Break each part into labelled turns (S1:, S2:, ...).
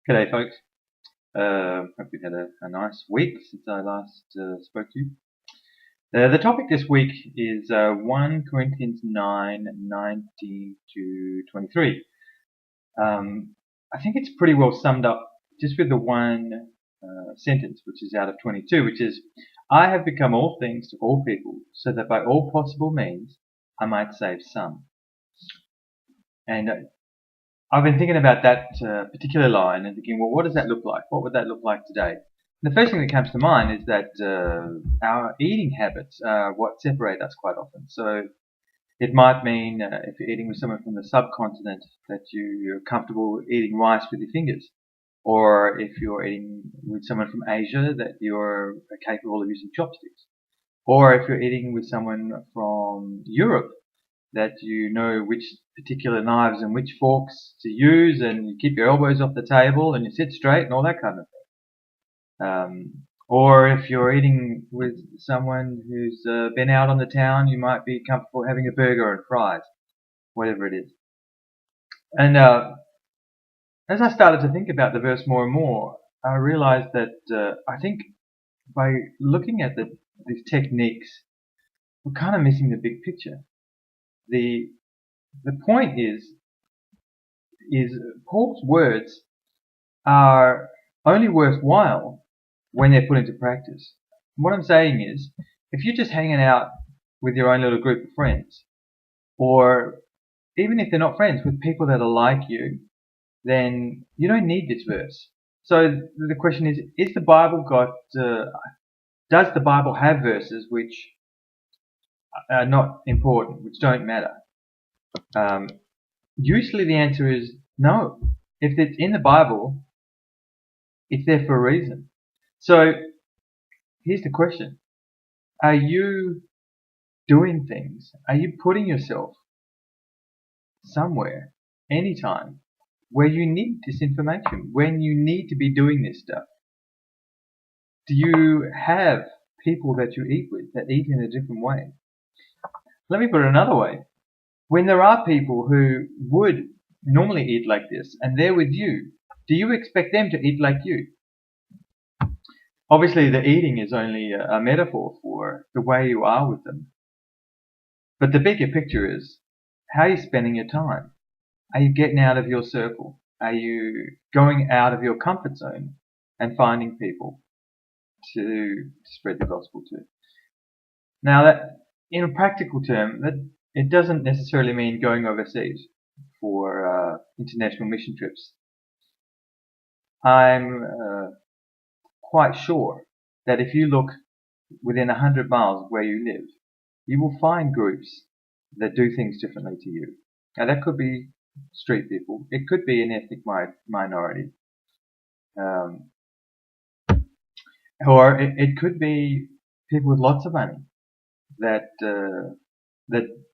S1: G'day folks. Hope you've had a nice week since I last spoke to you. The topic this week is 1 Corinthians 9:19 to 23. I think it's pretty well summed up just with the one sentence, which is out of 22, which is, I have become all things to all people, so that by all possible means I might save some. And I've been thinking about that particular line and thinking, well, what does that look like? What would that look like today? And the first thing that comes to mind is that our eating habits are what separate us quite often. So it might mean if you're eating with someone from the subcontinent that you're comfortable eating rice with your fingers. Or if you're eating with someone from Asia that you're capable of using chopsticks. Or if you're eating with someone from Europe that you know which particular knives and which forks to use, and you keep your elbows off the table and you sit straight and all that kind of thing. Or if you're eating with someone who's been out on the town, you might be comfortable having a burger and fries, whatever it is. And as I started to think about the verse more and more, I realized that I think by looking at these techniques, we're kind of missing the big picture. The point is Paul's words are only worthwhile when they're put into practice. What I'm saying is, if you're just hanging out with your own little group of friends, or even if they're not friends, with people that are like you, then you don't need this verse. So the question is the Bible does the Bible have verses which are not important, which don't matter? Usually the answer is no. If it's in the Bible, it's there for a reason. So here's the question. Are you doing things? Are you putting yourself somewhere, anytime, where you need this information, when you need to be doing this stuff? Do you have people that you eat with that eat in a different way? Let me put it another way. When there are people who would normally eat like this and they're with you, do you expect them to eat like you? Obviously, the eating is only a metaphor for the way you are with them. But the bigger picture is, how are you spending your time? Are you getting out of your circle? Are you going out of your comfort zone and finding people to spread the gospel to? Now, that in a practical term, that it doesn't necessarily mean going overseas for international mission trips. I'm quite sure that if you look within 100 miles of where you live, you will find groups that do things differently to you. Now that could be street people, it could be an ethnic minority, or it could be people with lots of money that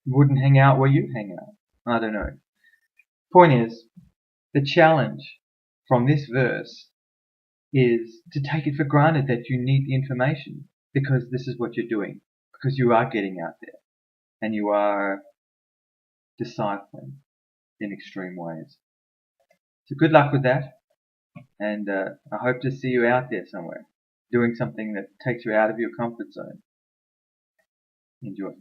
S1: wouldn't hang out where you hang out. I don't know. Point is, the challenge from this verse is to take it for granted that you need the information because this is what you're doing, because you are getting out there and you are discipling in extreme ways. So good luck with that, and I hope to see you out there somewhere doing something that takes you out of your comfort zone. Enjoy.